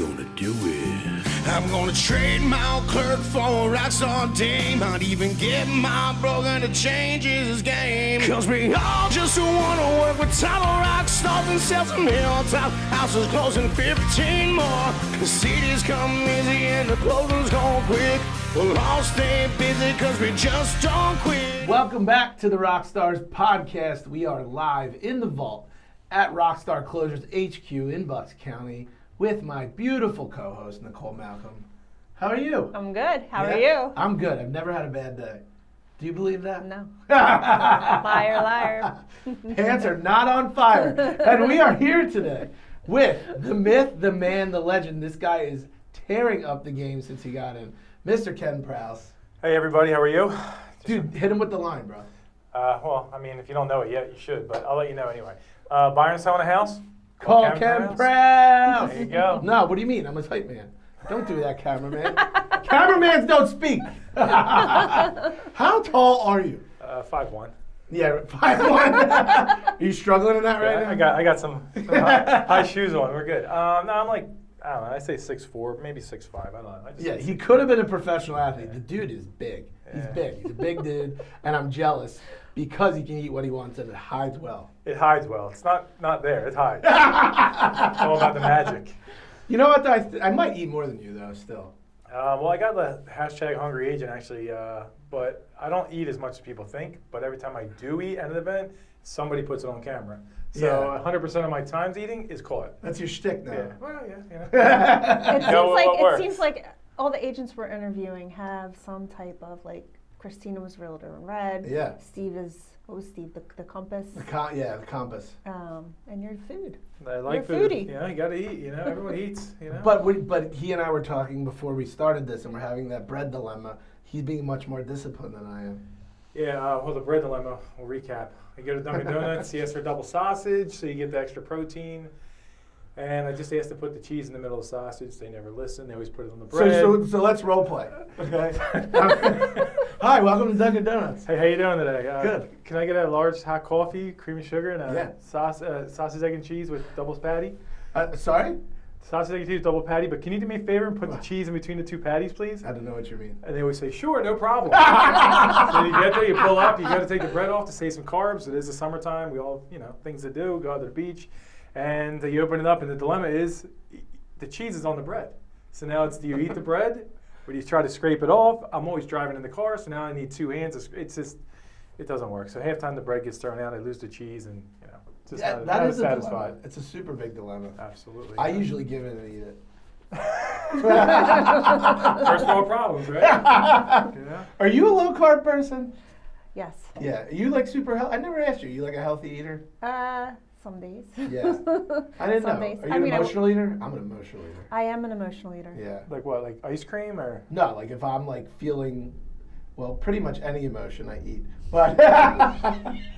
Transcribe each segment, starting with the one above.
gonna do it. I'm gonna trade my clerk for a rockstar dame. Might even get my brother to change his game. Cause we all just wanna work with top rock stars and sell some hilltop houses closing 15 more. The cities come easy and the closings go quick. We'll all stay busy cause we just don't quit. Welcome back to the Rockstars podcast. We are live in the vault at Rockstar Closures HQ in Bucks County with my beautiful co-host, Nicole Malcolm. How are you? I'm good. How are you? I'm good. I've never had a bad day. Do you believe that? No. Liar, liar. Pants are not on fire. And we are here today with the myth, the man, the legend. This guy is tearing up the game since he got in. Mr. Ken Prause. Hey everybody, how are you? Dude, hit him with the line, bro. Well, I mean, if you don't know it yet, you should, but I'll let you know anyway. Buying and selling a house? Call Ken Prause. There you go. No, what do you mean? I'm a hype man. Don't do that, cameraman. Cameramans don't speak. How tall are you? 5'1". Yeah, 5'1". Are you struggling in that right now? I got some high shoes on. We're good. No, I'm like, I don't know. I say 6'4", maybe 6'5". I don't know. Yeah, he could have been a professional athlete. The dude is big. He's big. He's a big dude, and I'm jealous because he can eat what he wants and it hides well. It hides well. It's not there. It hides. It's all about the magic. You know what? I might eat more than you though. Still. Well, I got the #HungryAgent actually, but I don't eat as much as people think. But every time I do eat at an event, somebody puts it on camera. So 100% of my time's eating is caught. That's your shtick now. Yeah. Well, yeah. It seems like all the agents we're interviewing have some type of like. Christina was Realtor in Red. Yeah. Steve is, what was Steve? The Compass. The compass. And your food. I like you're food. Foodie. You know, you gotta eat. You know, everyone eats. You know. But he and I were talking before we started this, and we're having that bread dilemma. He's being much more disciplined than I am. Yeah. Well, the bread dilemma. We'll recap. You go to Dunkin' Donuts. He asked for double sausage, so you get the extra protein. And I just asked to put the cheese in the middle of the sausage. They never listen. They always put it on the bread. So let's role play. Okay. Hi, welcome to Dunkin' Donuts. Hey, how you doing today? Good. Can I get a large hot coffee, cream and sugar, and a Yeah. sausage, egg, and cheese with double patty? Sorry? Sausage, egg, and cheese, double patty. But can you do me a favor and put the cheese in between the two patties, please? I don't know what you mean. And they always say, sure, no problem. So you get there, you pull up, you got to take the bread off to save some carbs. It is the summertime. We all, things to do, go out to the beach. And you open it up, and the dilemma is the cheese is on the bread. So now it's, do you eat the bread, or do you try to scrape it off? I'm always driving in the car, so now I need two hands. It's just, it doesn't work. So halftime the bread gets thrown out, I lose the cheese, and just not is satisfied. a dilemma. It's a super big dilemma. Absolutely. I usually give in and eat it. First world problems, right? Are you a low carb person? Yes. Yeah. Are you like super healthy? I never asked you. Are you like a healthy eater? Some days. Yeah. I didn't Some know. days. Are you an emotional eater? I'm an emotional eater. I am an emotional eater. Yeah. Like what? Like ice cream or? No, like if I'm like feeling, well, pretty much any emotion I eat. But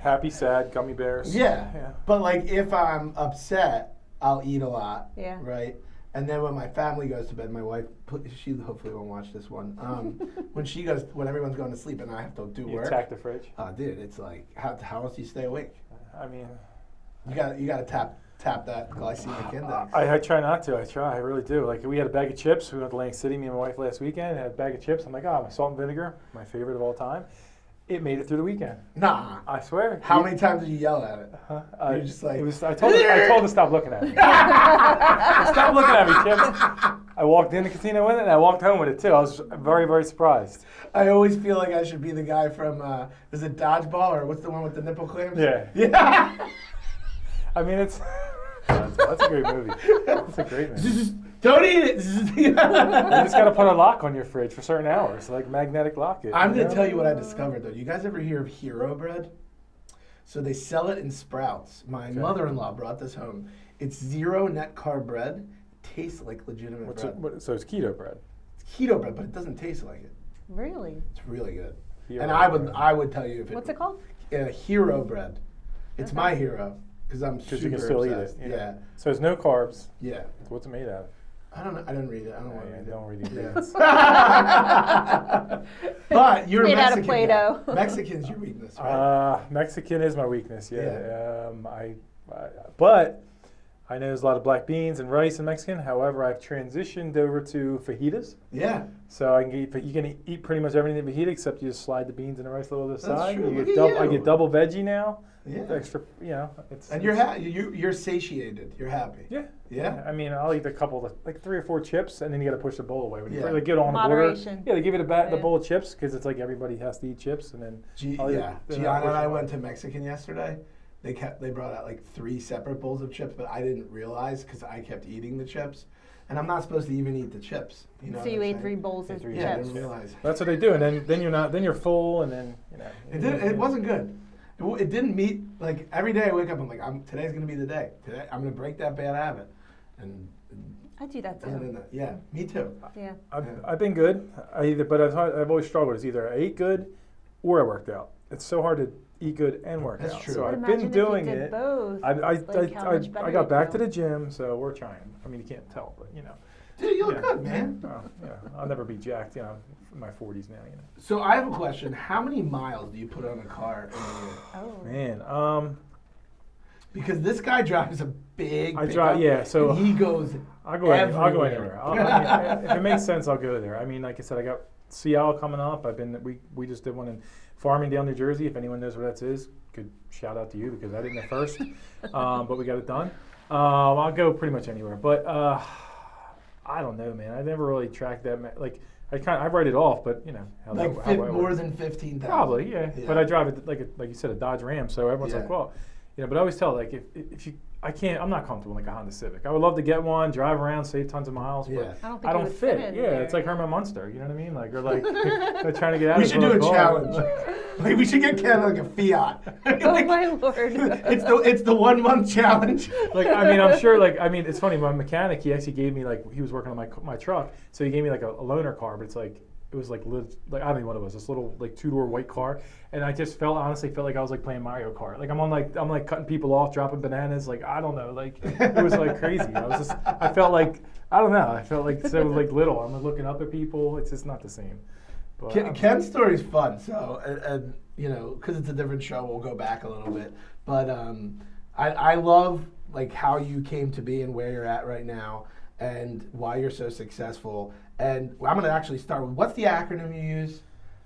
Happy, sad, gummy bears. yeah. But like if I'm upset, I'll eat a lot. Yeah. Right. And then when my family goes to bed, my wife, she hopefully won't watch this one. When everyone's going to sleep and I have to do work. Attack the fridge. Dude, it's like how else do you stay awake? I mean, you gotta tap that glycemic index. I try not to. I really do. Like we had a bag of chips. We went to Atlantic City, me and my wife last weekend. Had a bag of chips. I'm like, my salt and vinegar, my favorite of all time. It made it through the weekend. Nah. I swear. How many times did you yell at it? You're just like. I told her to stop looking at me. Stop looking at me, Chips. I walked in the casino with it, and I walked home with it too. I was very, very surprised. I always feel like I should be the guy from, is it Dodgeball, or what's the one with the nipple clamps? Yeah. Yeah. I mean, that's a great movie. That's a great movie. Don't eat it. You just got to put a lock on your fridge for certain hours, like magnetic lock it. I'm going to tell you what I discovered, though. You guys ever hear of Hero Bread? So they sell it in Sprouts. My mother-in-law brought this home. It's zero net carb bread. It tastes like legitimate bread. So it's keto bread. It's keto bread, but it doesn't taste like it. Really? It's really good. Hero and bread. I would tell you if What's it called? Hero Bread. It's my hero because I'm super you can still obsessed. eat it. Yeah. So it's no carbs. Yeah. What's it made out of? I don't know. I didn't read it. I don't want to read it. Don't read ingredients. But you're a Made out of Mexican Play-Doh. guy. Mexican's your weakness, right? Mexican is my weakness. Yeah. Yeah. But I know there's a lot of black beans and rice and Mexican. However, I've transitioned over to fajitas. Yeah. So you can eat pretty much everything in fajita except you just slide the beans and the rice a little to the That's side. true. You Look get at I you. get double veggie now. Yeah. Extra, it's And you're satiated. You're happy. yeah. Yeah. I mean, I'll eat a couple of like 3 or 4 chips, and then you got to push the bowl away when you Yeah. like get on the Moderation. border. Yeah, they give you the Yeah. bowl of chips because it's like everybody has to eat chips, and then I'll eat it, then I'll Gianna push and I it went away. to Mexican yesterday. They brought out like 3 separate bowls of chips, but I didn't realize because I kept eating the chips, and I'm not supposed to even eat the chips. You know. So what you I'm ate saying? 3 bowls of three Yeah, I chips. didn't realize. That's what they do, and then you're not. Then you're full, and then It wasn't good. It didn't meet, like, every day I wake up, I'm like, today's going to be the day. Today, I'm going to break that bad habit. And I do that it doesn't too. end up. Yeah, me too. Yeah. I've been good. But I've always struggled. It's either I ate good or I worked out. It's so hard to eat good and work That's out. true. So But I've imagine been if you doing did it. both. I Like, how much better I got you'd back to feel. the gym, so we're trying. I mean, you can't tell, but Dude, you look Yeah. good, man. I'll never be jacked. I'm in my 40s now. So I have a question. How many miles do you put on a car in a year? Oh. Man, Because this guy drives a big I drive. pickup, Yeah, so and he goes I'll go anywhere. I'll go everywhere. anywhere. I mean, if it makes sense, I'll go there. I mean, like I said, I got Seattle coming up. We just did one in Farmingdale, New Jersey. If anyone knows where that is, good shout out to you because I didn't know first, but we got it done. I'll go pretty much anywhere, but I don't know, man. I never really tracked that. Like I write it off, but how like that more works. than 15,000. Probably, yeah. Yeah. But I drive it like you said, a Dodge Ram. So everyone's Yeah. like, well, but I always tell like if you, I can't, I'm not comfortable in like a Honda Civic. I would love to get one, drive around, save tons of miles, Yeah. but I don't think I it don't would fit. in Yeah, there. it's like Herman Munster. You know what I mean? Like or like they're trying to get out. We of should do a car. challenge. Like we should get Ken like a Fiat. Oh Like, my lord. it's the 1 month challenge. Like I mean, I'm sure. Like I mean, it's funny. My mechanic, he actually gave me like he was working on my truck, so he gave me like a loaner car, but it's like. It was like I don't know what it was. This little like 2-door white car, and I just honestly felt like I was like playing Mario Kart. Like I'm like cutting people off, dropping bananas. Like I don't know. Like it was like crazy. I felt like I don't know. I felt like so like little. I'm looking up at people. It's just not the same. But, Ken's story's fun. So and because it's a different show, we'll go back a little bit. But I love like how you came to be and where you're at right now, and why you're so successful. And I'm going to actually start with, what's the acronym you use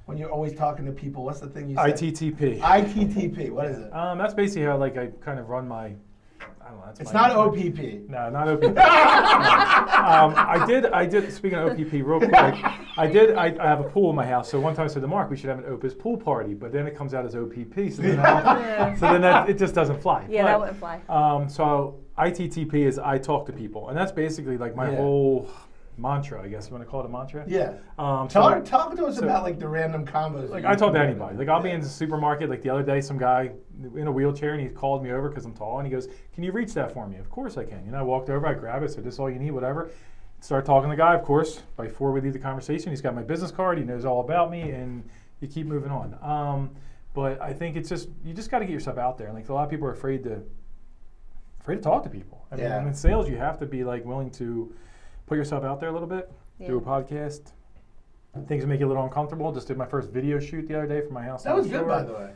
when you're always talking to people? What's the thing you say? ITTP. ITTP. What is it? That's basically how like I kind of run my. I don't know. That's It's my- not OPP. No, not OPP. No. I did. Speaking of OPP, real quick, I have a pool in my house. So one time I said to Mark, we should have an Opus pool party, but then it comes out as OPP. So then, it just doesn't fly. Yeah, But, that wouldn't fly. So ITTP is I talk to people, and that's basically like my whole mantra. I guess you want to call it a mantra. Yeah. So- Talk to us about like the random combos. Like I talk to anybody. Like I'll be in the supermarket. Like the other day, some guy in a wheelchair, and he called me over because I'm tall, and he goes, "Can you reach that for me?" Of course I can. I walked over, I grabbed it, said, "This is all you need, whatever." Start talking to the guy. Of course, before we leave the conversation, he's got my business card. He knows all about me, and you keep moving on. But I think it's just you just got to get yourself out there. And like a lot of people are afraid to talk to people. I mean, Yeah. and in sales, you have to be like willing to put yourself out there a little bit. Do a Yeah. podcast. Things that make you a little uncomfortable. Just did my first video shoot the other day for my house. That was good, by the way.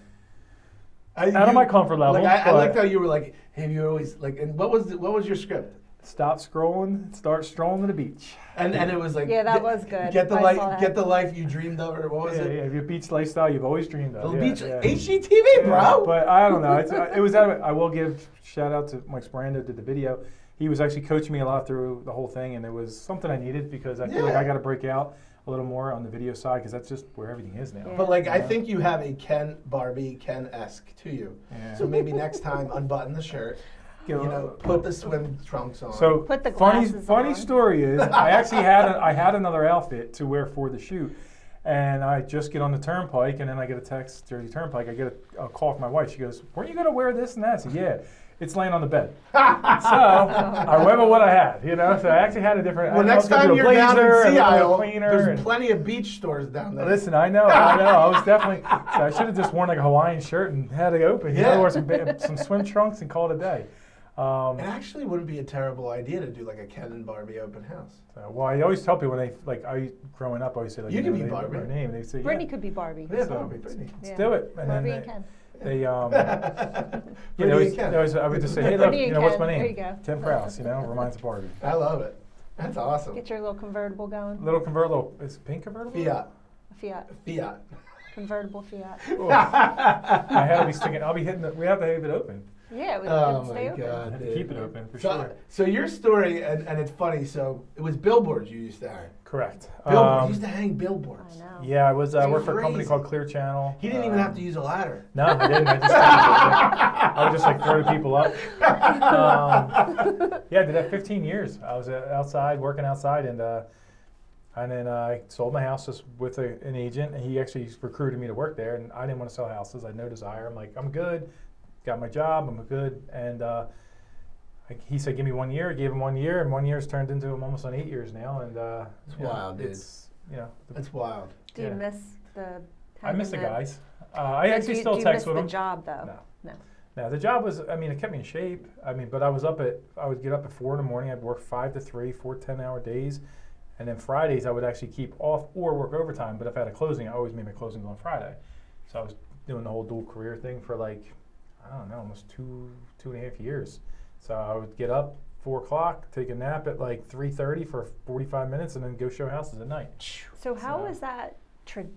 Out of my comfort level. Like, I but liked how you were like, "Hey, you always like." And what was your script? Stop scrolling. Start strolling to the beach. And it was like, Yeah, that was good. Get the I life, saw that. get the life you dreamed of, or what was Yeah, it? yeah. Your beach lifestyle you've always dreamed of. The Yeah, beach yeah. HGTV, Yeah, bro. But I don't know. It was. I will give shout out to Mike Sperando did the video. He was actually coaching me a lot through the whole thing, and it was something I needed because I feel like Yeah. I got to break out a little more on the video side because that's just where everything is now. Yeah. But like, I Yeah. think you have a Ken Ken-esque to you. Yeah. So maybe next time, unbutton the shirt. Put the swim trunks on. So Put the funny glasses funny on. story is I actually had another outfit to wear for the shoot, and I just get on the turnpike, and then I get a text, Jersey Turnpike. I get a call from my wife. She goes, "Weren't you gonna wear this and that?" I said, "Yeah." It's laying on the bed. So I went with what I had, So I actually had a different. well, I next was gonna time do a you're down blazer, in and a Seattle, cleaner, there's and- plenty of beach stores down there. Listen, I know. I was definitely. So I should have just worn like a Hawaiian shirt and had it open. Yeah. Or some swim trunks and called it a day. It actually wouldn't be a terrible idea to do like a Ken and Barbie open house. Well, I always tell people when growing up, I always say like, You can be they Barbie. their name. They say, Brittany yeah. could be Barbie. Yeah, So, Barbie, Brittany. Let's Yeah. do it. And Barbie then and Ken. They, Brittany and Ken. I would just say, hey, look, Brittany and what's Ken. my name? There you go. Ken Prause, reminds the party. I love it. That's awesome. Get your little convertible going. Little convertible, is it pink convertible? Fiat. Fiat. Convertible Fiat. I had to be sticking, I'll be hitting it, we have to have it open. Yeah, it would Oh stay my open. I God. had to dude. keep it open for So, sure. so your story, and it's funny. So it was billboards you used to hang. Correct. Billboards. You used to hang billboards. I know. Yeah, I was worked for a company Crazy. called Clear Channel. He didn't even have to use a ladder. No, I didn't. I would just like throw the people up. Yeah, I did that 15 years. I was outside, working outside, and then I sold my house just with an agent, and he actually recruited me to work there, and I didn't want to sell houses. I had no desire. I'm like, I'm good. Got my job. I'm good. And he said, give me 1 year. I gave him 1 year, and 1 year's turned into almost on 8 years now. And It's wild, dude. It's That's wild. Do you Yeah. miss the? I miss the having guys. I actually do you, still do you text miss with the them. job though? No. No, the job was, it kept me in shape. But I would get up at 4 in the morning. I'd work 5 to 3, 4 10-hour days. And then Fridays, I would actually keep off or work overtime. But if I had a closing, I always made my closings on Friday. So I was doing the whole dual career thing for almost two and a half years. So I would get up 4 o'clock, take a nap at 3:30 for 45 minutes, and then go show houses at night. So how So- was that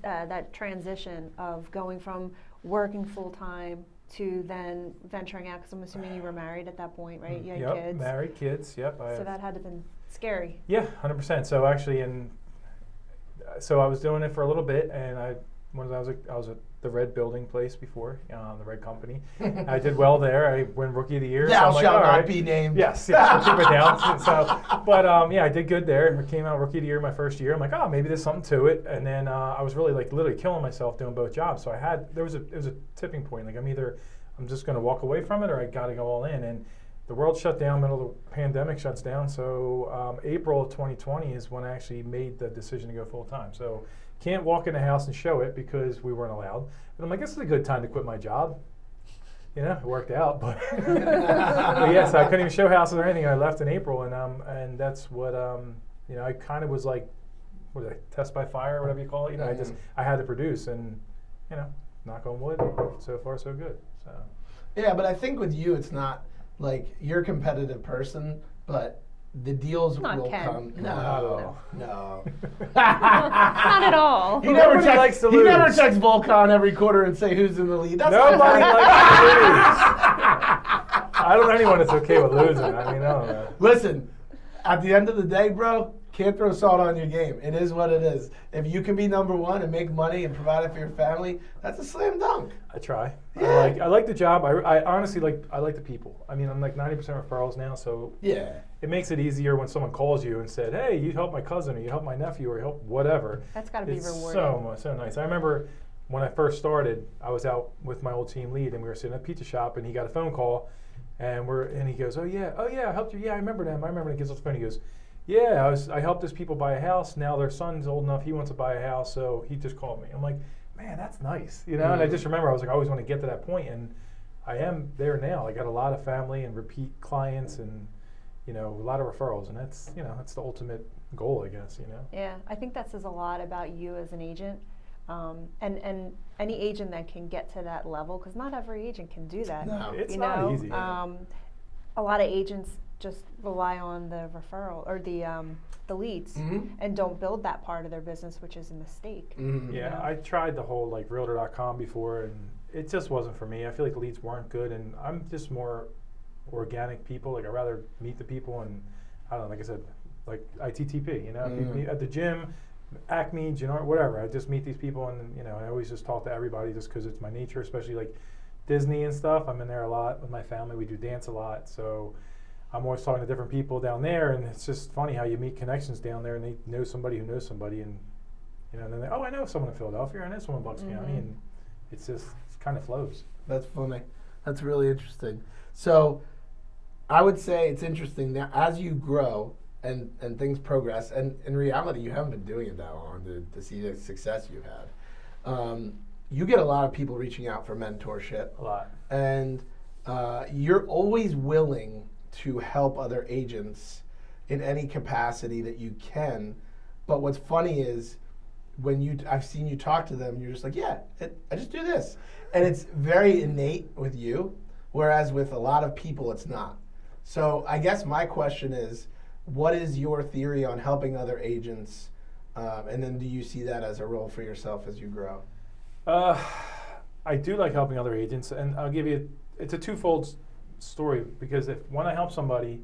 that transition of going from working full time to then venturing out? Because I'm assuming you were married at that point, right? You had Yep, kids. married, kids. Yep. So that had to have been scary. Yeah, 100%. So actually, so I was doing it for a little bit, and I was at the Red Building place before, the Red Company. I did well there. I won Rookie of the Year. Thou so I'm like, shalt all not right. be named. Yes, I'll keep it down. But I did good there. I came out Rookie of the Year my first year. I'm like, oh, maybe there's something to it. And then I was really literally killing myself doing both jobs. So it was a tipping point. Like I'm just going to walk away from it, or I got to go all in. And the world shut down, middle of the pandemic shuts down. So April of 2020 is when I actually made the decision to go full time. So can't walk in the house and show it because we weren't allowed. And I'm like, this is a good time to quit my job. It worked out, but yes, I couldn't even show houses or anything. I left in April, and that's what I kind of was like, test by fire, or whatever you call it. I had to produce, and knock on wood, so far so good. So Yeah, but I think with you, it's not like you're a competitive person, but the deals Not will Ken. come. No. Not at all. No. Not at all. He never Nobody likes to He never lose. checks Volcon every quarter and say who's in the lead. That's not Nobody Ken. likes to lose. I don't know anyone that's okay with losing. I don't know. Listen, at the end of the day, bro, can't throw salt on your game. It is what it is. If you can be number one and make money and provide it for your family, that's a slam dunk. I try. Yeah. I like the job. I honestly like the people. I'm like 90% referrals now, so Yeah. it makes it easier when someone calls you and said, hey, you helped my cousin, or you helped my nephew, or you helped whatever. That's got to be It's rewarding. so nice. I remember when I first started, I was out with my old team lead, and we were sitting at a pizza shop, and he got a phone call, and he goes, oh yeah, I helped you. Yeah, I remember them. And he gives us the phone. He goes, yeah, I helped these people buy a house. Now their son's old enough, he wants to buy a house, so he just called me. I'm like, man, that's nice, And I just remember I was like, I always want to get to that point, and I am there now. I got a lot of family and repeat clients, and a lot of referrals, and that's that's the ultimate goal, I guess. Yeah, I think that says a lot about you as an agent, and any agent that can get to that level, because not every agent can do that. No. It's not easy. A lot of agents just rely on the referral or the leads and don't build that part of their business, which is a mistake. Mhm. Yeah, I tried the whole Realtor.com before, and it just wasn't for me. I feel like the leads weren't good, and I'm just more organic people. I'd rather meet the people, and I don't know, like I said, like ITTP, if you meet at the gym, Acme, Gennard, whatever. I just meet these people, and I always just talk to everybody just because it's my nature, especially like Disney and stuff. I'm in there a lot with my family. We do dance a lot, so I'm always talking to different people down there, and it's just funny how you meet connections down there, and they know somebody who knows somebody, and and then I know someone in Philadelphia, I know someone in Bucks County, and it kind of flows. That's funny. That's really interesting. So I would say it's interesting that as you grow and things progress, and in reality, you haven't been doing it that long to see the success you've had. You get a lot of people reaching out for mentorship. A lot. And you're always willing to help other agents in any capacity that you can. But what's funny is when I've seen you talk to them, you're just like, yeah, I just do this. And it's very innate with you, whereas with a lot of people, it's not. So I guess my question is, what is your theory on helping other agents? And then do you see that as a role for yourself as you grow? I do like helping other agents, and I'll give you, it's a twofold story, because when I help somebody,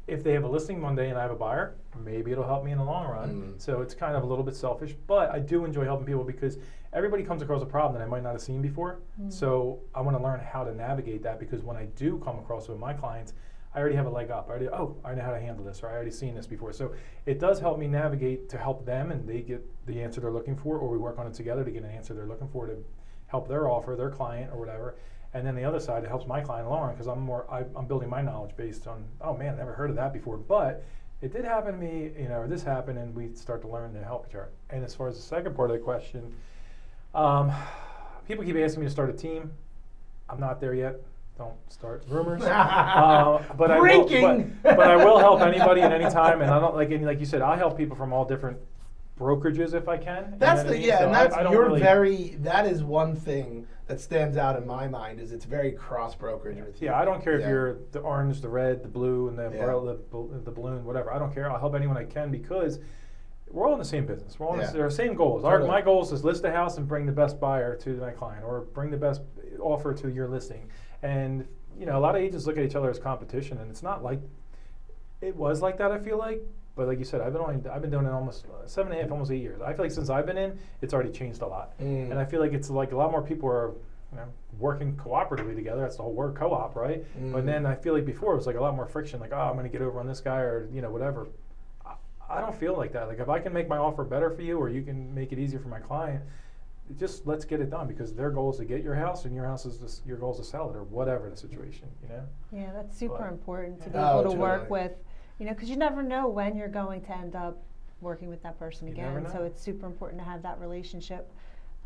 if they have a listing one day and I have a buyer, maybe it'll help me in the long run. So it's kind of a little bit selfish, but I do enjoy helping people because everybody comes across a problem that I might not have seen before. So I want to learn how to navigate that, because when I do come across with my clients, I already have a leg up. I know how to handle this, or I already seen this before. So it does help me navigate to help them, and they get the answer they're looking for, or we work on it together to get an answer they're looking for to help their offer, their client, or whatever. And then the other side, it helps my client along, because I'm building my knowledge based on, oh man, I never heard of that before, but it did happen to me, or this happened, and we start to learn to help each other. And as far as the second part of the question, people keep asking me to start a team. I'm not there yet. Don't start rumors. But Breaking! But I will help anybody at any time, and I don't like you said, I'll help people from all different brokerages if I can. That's and that's that is one thing that stands out in my mind, is it's very cross brokerage with you. Yeah, I don't care if you're the orange, the red, the blue, and the umbrella, the balloon, whatever. I don't care. I'll help anyone I can, because we're all in the same business. We're all in the same goals. Totally. My goal is list a house and bring the best buyer to my client, or bring the best offer to your listing. And a lot of agents look at each other as competition, and it's not like it was like that, I feel like. But like you said, I've been doing it almost 7.5, almost 8 years. I feel like since I've been in, it's already changed a lot. And I feel like it's like a lot more people are working cooperatively together. That's the whole word, co-op, right? But then I feel like before it was like a lot more friction, like, oh, I'm going to get over on this guy, or whatever. I don't feel like that. Like, if I can make my offer better for you, or you can make it easier for my client, just let's get it done, because their goal is to get your house, and your house is just, your goal is to sell it, or whatever the situation, Yeah, that's super important to be able to work with, because you never know when you're going to end up working with that person again. So it's super important to have that relationship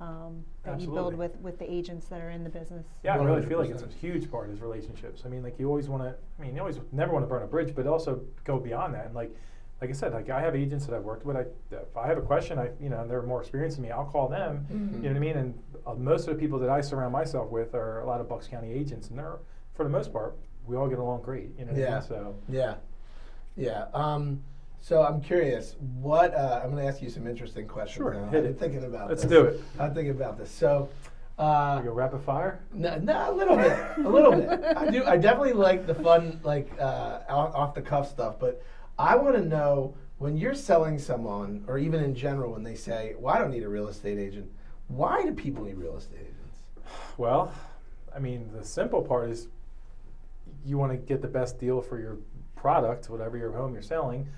that you build with the agents that are in the business. Yeah, I really feel like it's a huge part is relationships. I mean, like, you always want to, you always never want to burn a bridge, but also go beyond that. And like I said, like, I have agents that I've worked with. If I have a question, and they're more experienced than me, I'll call them. You know what I mean? And most of the people that I surround myself with are a lot of Bucks County agents, and they're, for the most part, we all get along great. You know what I mean? So so I'm curious. What I'm going to ask you some interesting questions. Sure, now. hit I've it. been thinking about Let's this. do it. I'm thinking about this. So. You go rapid fire? No, a little bit, a little bit. I definitely like the fun, like off the cuff stuff. But I want to know, when you're selling someone, or even in general, when they say, "Well, I don't need a real estate agent," why do people need real estate agents? Well, I mean, the simple part is you want to get the best deal for your product, whatever your home you're selling.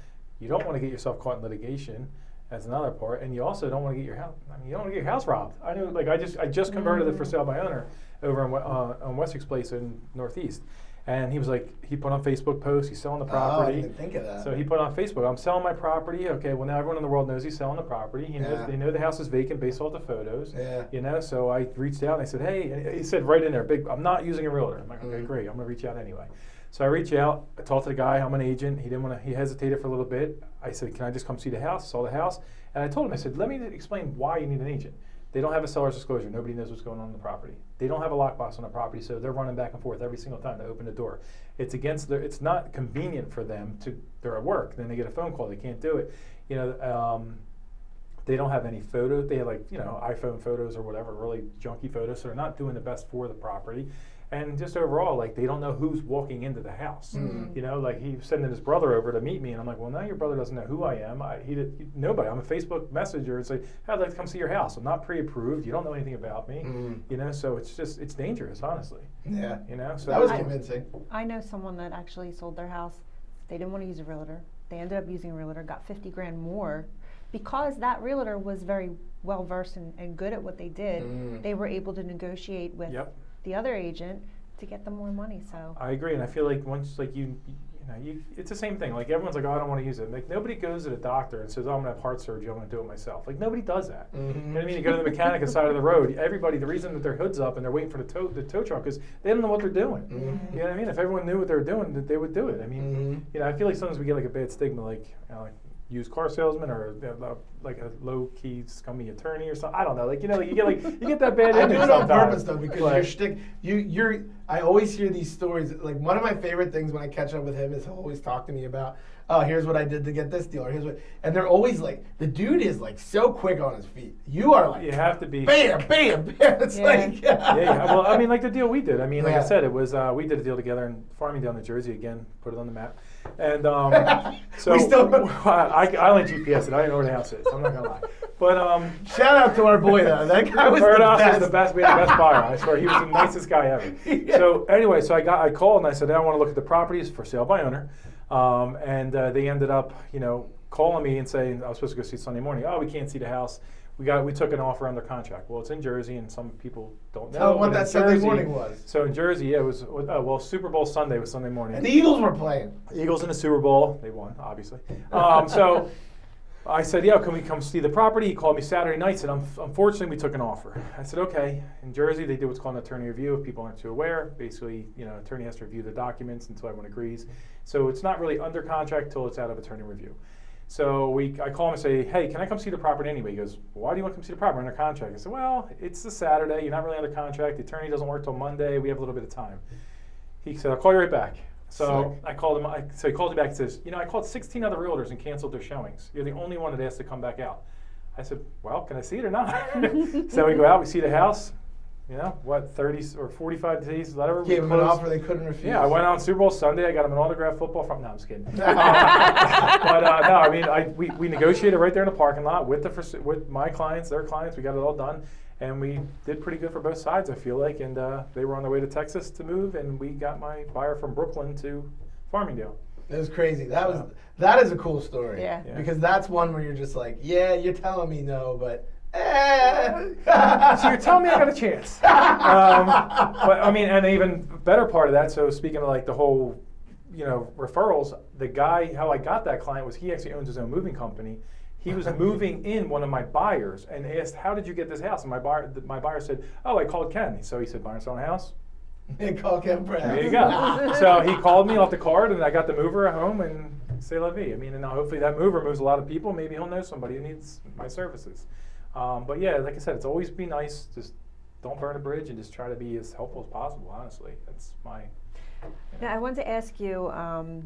You don't want to get yourself caught in litigation. That's another part, and you also don't want to get your house. You don't want to get your house robbed. I knew, like, I just converted it for sale by owner over on Wessex Place in Northeast, and he was like, he put on Facebook posts, he's selling the property. Oh, I didn't even think of that. So he put on Facebook, I'm selling my property. Okay, well, now everyone in the world knows he's selling the property. He knows, they know the house is vacant based off the photos. So I reached out and I said, hey, and he said right in there, big, I'm not using a realtor. I'm like, okay, great, I'm gonna reach out anyway. So I reach out, I talked to the guy, I'm an agent. He hesitated for a little bit. I said, can I just come see the house? Saw the house. And I told him, I said, let me explain why you need an agent. They don't have a seller's disclosure. Nobody knows what's going on in the property. They don't have a lockbox on the property, so they're running back and forth every single time to open the door. It's not convenient for them they're at work. Then they get a phone call, they can't do it. They don't have any photos. They have iPhone photos or whatever, really junky photos, so they're not doing the best for the property. And just overall, like, they don't know who's walking into the house. Like, he was sending his brother over to meet me, and I'm like, well, now your brother doesn't know who I am. Nobody. I'm a Facebook messenger and say, hey, I'd like to come see your house. I'm not pre-approved. You don't know anything about me. So it's dangerous, honestly. Yeah. So that was convincing. I know someone that actually sold their house. They didn't want to use a realtor. They ended up using a realtor, got $50,000 more. Because that realtor was very well versed and good at what they did, they were able to negotiate with the other agent to get them more money. So I agree, and I feel like once, like, it's the same thing. Like, everyone's like, oh, I don't want to use it. Like, nobody goes to the doctor and says, oh, I'm gonna have heart surgery, I'm gonna do it myself. Like, nobody does that. You know what I mean? You go to the mechanic on the side of the road. Everybody, the reason that their hood's up and they're waiting for the tow truck is they don't know what they're doing. You know what I mean? If everyone knew what they were doing, that they would do it. I mean, I feel like sometimes we get like a bad stigma, like used car salesman or like a low key scummy attorney or something. I don't know. Like you get that bad I image do it on sometimes. purpose though because your shtick. I always hear these stories. Like one of my favorite things when I catch up with him is he'll always talk to me about, oh, here's what I did to get this deal, or here's what. And they're always like, the dude is like so quick on his feet. You are like, you have to be. Bam, bam, bam. It's like, yeah. Well, I mean, like the deal we did. I mean, like Yeah. I said, it was we did a deal together in Farmingdale, New Jersey. Again, put it on the map. And so We still- I only GPS it. I don't know where the house is. I'm not gonna lie. But shout out to our boy though. That guy was the best. We had the best buyer. I swear, he was the nicest guy ever. Yeah. So anyway, I called and I said, I want to look at the properties for sale by owner. And they ended up, calling me and saying I was supposed to go see it Sunday morning. Oh, we can't see the house. We took an offer under contract. Well, it's in Jersey, and some people don't know. Tell them what but that in Sunday Jersey- morning was. So in Jersey, it was Super Bowl Sunday was Sunday morning. And the Eagles were playing. Eagles in the Super Bowl. They won, obviously. So I said, yeah, can we come see the property? He called me Saturday night, said, unfortunately, we took an offer. I said, okay. In Jersey, they do what's called an attorney review. If people aren't too aware, basically, attorney has to review the documents until everyone agrees. So it's not really under contract till it's out of attorney review. So I call him and say, hey, can I come see the property anyway? He goes, well, why do you want to come see the property? We're under contract. I said, well, it's a Saturday. You're not really under contract. The attorney doesn't work till Monday. We have a little bit of time. He said, I'll call you right back. So Sick. I called him. So he called me back and says, I called 16 other realtors and canceled their showings. You're the only one that asked to come back out. I said, well, can I see it or not? So we go out, we see the house. 30 or 45 days, whatever. Gave them an offer they couldn't refuse. Yeah, I went on Super Bowl Sunday. I got him an autographed football from. No, I'm just kidding. But no, I mean, we negotiated right there in the parking lot with my clients, their clients. We got it all done, and we did pretty good for both sides, I feel like. And they were on their way to Texas to move, and we got my buyer from Brooklyn to Farmingdale. It was crazy. That is a cool story. Yeah. Because that's one where you're just like, yeah, you're telling me no, but. So you're telling me I got a chance. But I mean, and an even better part of that, so speaking of like the whole, referrals, the guy, how I got that client was he actually owns his own moving company. He was moving in one of my buyers and asked, how did you get this house? And my buyer said, oh, I called Ken. So he said, buying selling a house? Call Ken Brown. There you go. So he called me off the card and I got the mover at home and c'est la vie. I mean, and now hopefully that mover moves a lot of people. Maybe he'll know somebody who needs my services. But yeah, like I said, it's always be nice. Just don't burn a bridge and just try to be as helpful as possible, honestly. That's my... Now, I wanted to ask you, I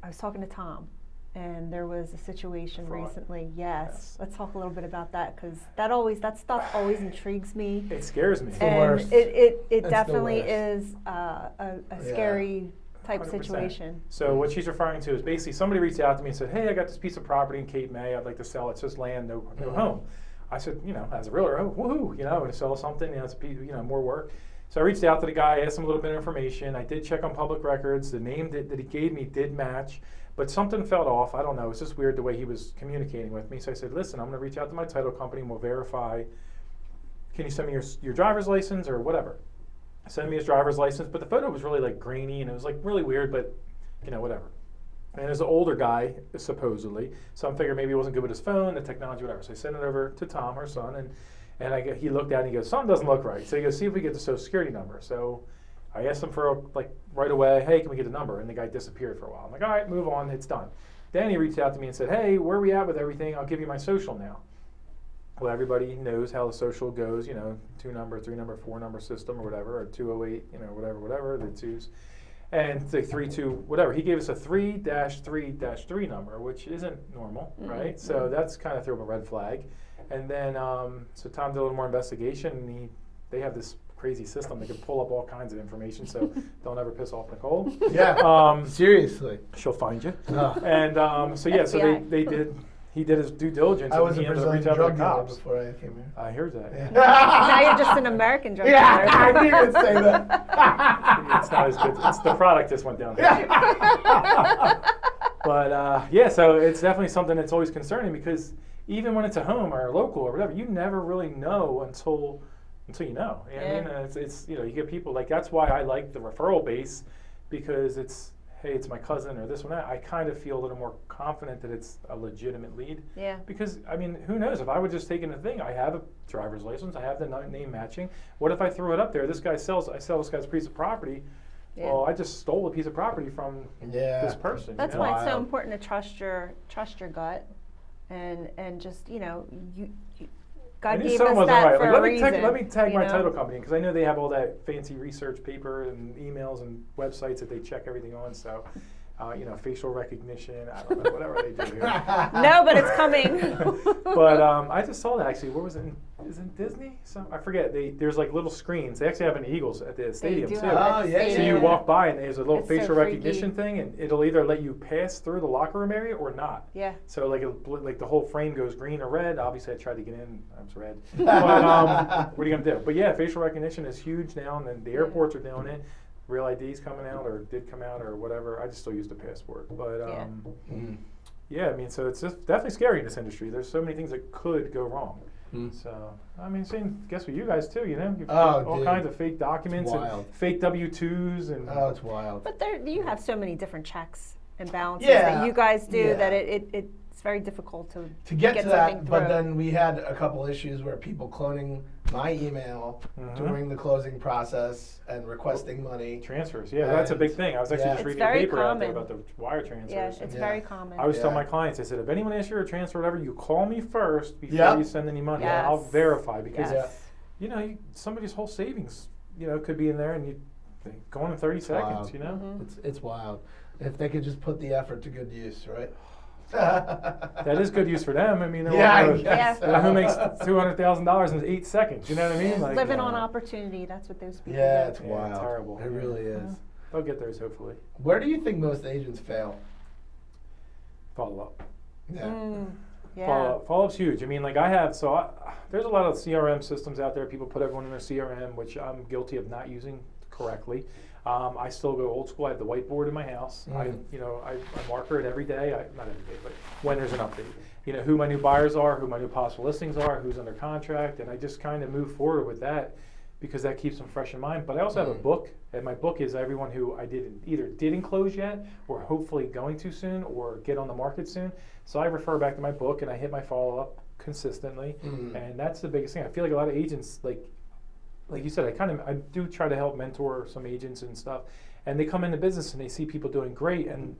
was talking to Tom, and there was a situation Fraud. Recently. Yes. Let's talk a little bit about that, because that stuff always intrigues me. It scares me. the And worst. it It's the definitely worst. is a scary type 100%. situation. So what she's referring to is basically somebody reached out to me and said, hey, I got this piece of property in Cape May. I'd like to sell it. It's just land, no home. I said, as a realtor, oh, woohoo, to sell something, it's more work. So I reached out to the guy, asked him a little bit of information. I did check on public records. The name that he gave me did match, but something felt off. I don't know. It's just weird the way he was communicating with me. So I said, listen, I'm going to reach out to my title company and we'll verify. Can you send me your driver's license or whatever? Send me his driver's license, but the photo was really like grainy and it was like really weird, but whatever. And as an older guy, supposedly, so I'm figuring maybe he wasn't good with his phone, the technology, whatever. So I sent it over to Tom, her son, and he looked at it and he goes, something doesn't look right. So he goes, see if we get the social security number. So I asked him for right away, hey, can we get the number? And the guy disappeared for a while. I'm like, all right, move on, it's done. Then he reached out to me and said, hey, where are we at with everything? I'll give you my social now. Well, everybody knows how the social goes, 2-number, 3-number, 4-number system or whatever, or 208, whatever, the twos. And the 32, whatever. He gave us a 3-3-3 number, which isn't normal, right? So that's kind of threw up a red flag. And then, so Tom did a little more investigation, and they have this crazy system. They can pull up all kinds of information, so don't ever piss off Nicole. Yeah, seriously. She'll find you. Oh. And so he did his due diligence. I was a and he ended up Brazilian reaching out to the drug dealer cops. before I came here. I heard that. Yeah. Now you're just an American drug Yeah, dealer. I knew you'd say that. It's not as good. It's the product just went down. But so it's definitely something that's always concerning because even when it's a home or a local or whatever, you never really know until you know. You know what I mean? It's you get people that's why I like the referral base because it's hey, it's my cousin or this one that. I kind of feel a little more confident that it's a legitimate lead. Yeah. Because who knows? If I would just take in the thing, I have a driver's license, I have the name matching. What if I threw it up there? I sell this guy's piece of property. Yeah. well, I just stole a piece of property from this person. That's you know? why it's so Wild. important to trust your gut, and just you I God knew gave something us wasn't that right. for Like, a let me reason. let me tag you my know? title company because I know they have all that fancy research paper and emails and websites that they check everything on. So, facial recognition. I don't know, whatever they do here. No, but it's coming. But I just saw that actually. Where was it? Is it Disney? I forget. There's like little screens. They actually have an Eagles at the stadium do too. have it at Oh, the yeah, So stadium. you walk by and there's a little It's so facial freaky. recognition thing, and it'll either let you pass through the locker room area or not. Yeah. So like the whole frame goes green or red. Obviously, I tried to get in. I was red. But what are you gonna do? But yeah, facial recognition is huge now, and then the airports are doing it. Real ID's coming out or did come out or whatever. I just still use the passport. But yeah, I mean, so it's just definitely scary in this industry. There's so many things that could go wrong. So, I mean, guess with you guys too, you've got all dude. kinds of fake documents and wild. fake W-2s and Oh, it's wild. But you have so many different checks and balances Yeah, that you guys do yeah. that it's very difficult to To get to that, something but through. then we had a couple issues where people cloning my email during the closing process and requesting money. transfers. Yeah, that's a big thing. I was actually Yeah. just It's reading the very paper out there common. about the wire transfers. yeah, and it's Yeah. very common. I always tell Yeah. my clients, I said, if anyone asks you to transfer whatever, you call me first before Yep. you send any money. Yes. I'll verify because Yes. somebody's whole savings, could be in there, and you go in 30 seconds. Mm-hmm. It's wild. If they could just put the effort to good use, right? That is good use for them. I mean, they're Yeah, I walking guess. out, who makes $200,000 in 8 seconds? You know what I mean? Like, Living on opportunity, that's what those people Yeah, do. it's Yeah, wild. terrible. It really is. They'll get theirs hopefully. Where do you think most agents fail? Follow up. Yeah. Yeah. Follow up's huge. I mean, like there's a lot of CRM systems out there. People put everyone in their CRM, which I'm guilty of not using correctly. I still go old school. I have the whiteboard in my house. I marker it every day. Not every day, but when there's an update. Who my new buyers are, who my new possible listings are, who's under contract, and I just kind of move forward with that because that keeps them fresh in mind. But I also have a book, and my book is everyone who I didn't close yet, or hopefully going to soon, or get on the market soon. So I refer back to my book, and I hit my follow up consistently, and that's the biggest thing. I feel like a lot of agents like you said, I do try to help mentor some agents and stuff, and they come into business and they see people doing great. And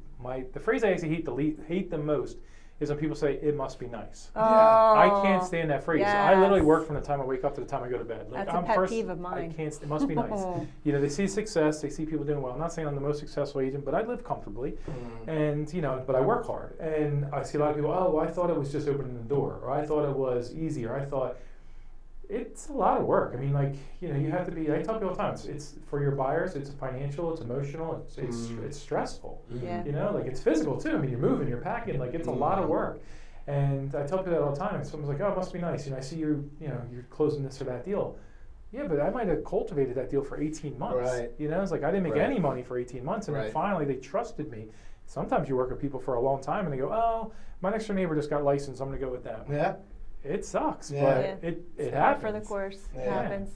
the phrase I actually hate the most is when people say it must be nice. Oh, I can't stand that phrase. I literally yes. work from the time I wake up to the time I go to bed. That's a pet peeve of mine. I can't. It must be nice. They see success. They see people doing well. I'm not saying I'm the most successful agent, but I live comfortably, and but I work hard. And I see a lot of people. Oh, well, I thought it was just opening the door, or I thought it was easy, or I thought. It's a lot of work. I mean, you have to be. I tell people all the time. It's for your buyers. It's financial. It's emotional. It's stressful. Yeah. It's physical too. I mean, you're moving, you're packing. It's a lot of work. And I tell people that all the time. Someone's like, "Oh, it must be nice." I see you're closing this or that deal. Yeah, but I might have cultivated that deal for 18 months. Right. It's like I didn't make Right. any money for 18 months, and then finally they trusted me. Sometimes you work with people for a long time, and they go, "Oh, my next door neighbor just got licensed. I'm going to go with them." Yeah. It sucks, Yeah. but it It's happens. par for the course. It Yeah. happens.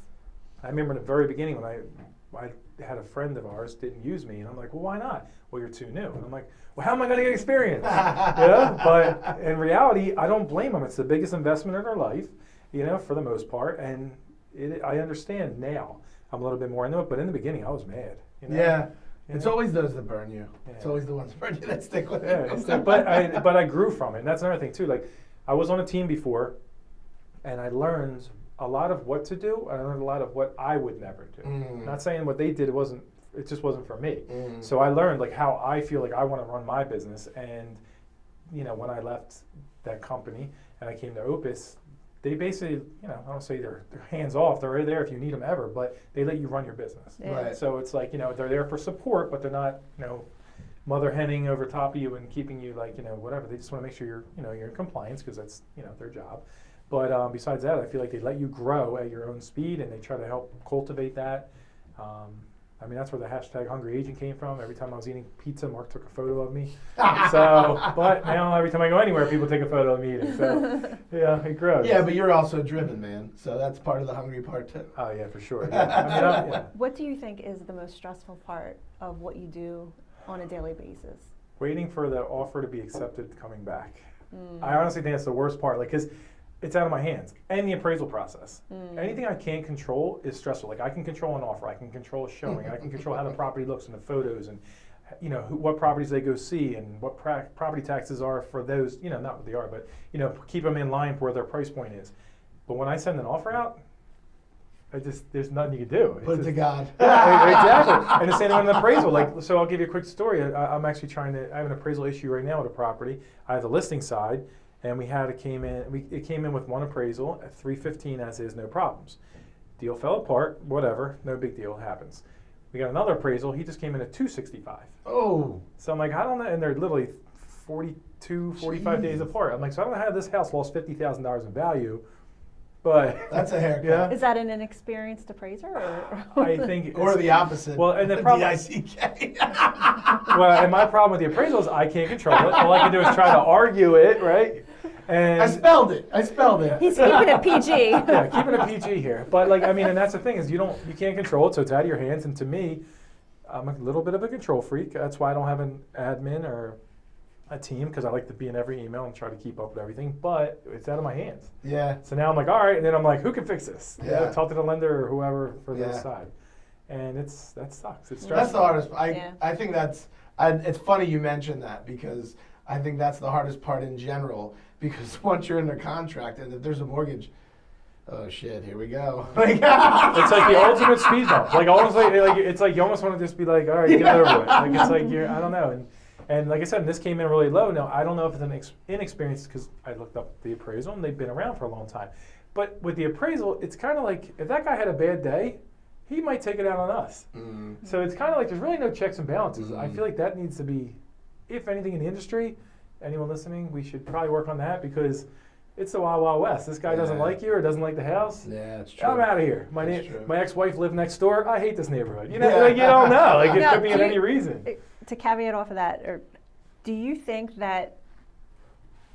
I remember in the very beginning when I had a friend of ours didn't use me, and I'm like, well, why not? Well, you're too new. And I'm like, well, how am I going to get experience? But in reality, I don't blame them. It's the biggest investment in their life, for the most part. And I understand now. I'm a little bit more into it, but in the beginning, I was mad. Yeah. You It's know? always those that burn you. Yeah. It's always the ones that burn you that stick with you. Yeah, but I grew from it. And that's another thing too. Like I was on a team before, and I learned a lot of what to do. I learned a lot of what I would never do. Not saying what they did it just wasn't for me. So I learned how I feel like I want to run my business. And when I left that company and I came to Opus, they basically, I don't say they're hands off. They're there if you need them ever, but they let you run your business. Yeah. Right. So it's like, they're there for support, but they're not, mother henning over top of you and keeping you whatever. They just want to make sure you're in compliance because that's, their job. But besides that, I feel like they let you grow at your own speed and they try to help cultivate that. That's where the hashtag Hungry Agent came from. Every time I was eating pizza, Mark took a photo of me. But now every time I go anywhere, people take a photo of me eating. So, yeah, it grows. Yeah, but you're also driven, man. So that's part of the hungry part too. Oh, yeah, for sure. Yeah. What do you think is the most stressful part of what you do on a daily basis? Waiting for the offer to be accepted coming back. I honestly think that's the worst part. Because it's out of my hands. And the appraisal process. Anything I can't control is stressful. Like I can control an offer, I can control a showing, I can control how the property looks in the photos, and what properties they go see, and what property taxes are for those. Not what they are, but keep them in line for where their price point is. But when I send an offer out, there's nothing you can do. Put it to God. Yeah, exactly. And the same on an appraisal. So I'll give you a quick story. I'm actually I have an appraisal issue right now with a property. I have the listing side, and it came in with one appraisal at $315 as is, no problems. Deal fell apart, whatever, no big deal, it happens. We got another appraisal, he just came in at $265. Oh. So I'm like, I don't know, and they're literally 42, 45 days apart. I'm like, so I don't know how this house lost $50,000 in value, but. That's a haircut. Yeah. Is that an inexperienced appraiser? Or? I think Or the opposite. Well, and the problem. D-I-C-K. Well, and my problem with the appraisal is I can't control it. All I can do is try to argue it, right? And I spelled it. He's keeping it PG. yeah, keeping it PG here. But and that's the thing is you can't control it, so it's out of your hands. And to me, I'm a little bit of a control freak. That's why I don't have an admin or a team, because I like to be in every email and try to keep up with everything. But it's out of my hands. Yeah. So now I'm like, all right, and then I'm like, who can fix this? Yeah. Talk to the lender or whoever for Yeah. this side. And that sucks. It's stressful. That's the hardest. I think it's funny you mentioned that, because I think that's the hardest part in general, because once you're in a contract and if there's a mortgage, oh shit, here we go. It's like the ultimate speed bump. It's like you almost want to just be like, all right, get it over with. Like it's like I don't know. And like I said, this came in really low. Now I don't know if it's an inexperience, because I looked up the appraisal and they've been around for a long time. But with the appraisal, it's kind of like if that guy had a bad day, he might take it out on us. So it's kind of like there's really no checks and balances. I feel like that needs to be, if anything in the industry, anyone listening, we should probably work on that, because it's the Wild Wild West. This guy doesn't like you or doesn't like the house. Yeah, that's true. I'm out of here. My true. ex-wife lived next door. I hate this neighborhood. You don't know. Like it could be any reason. To caveat off of that, or do you think that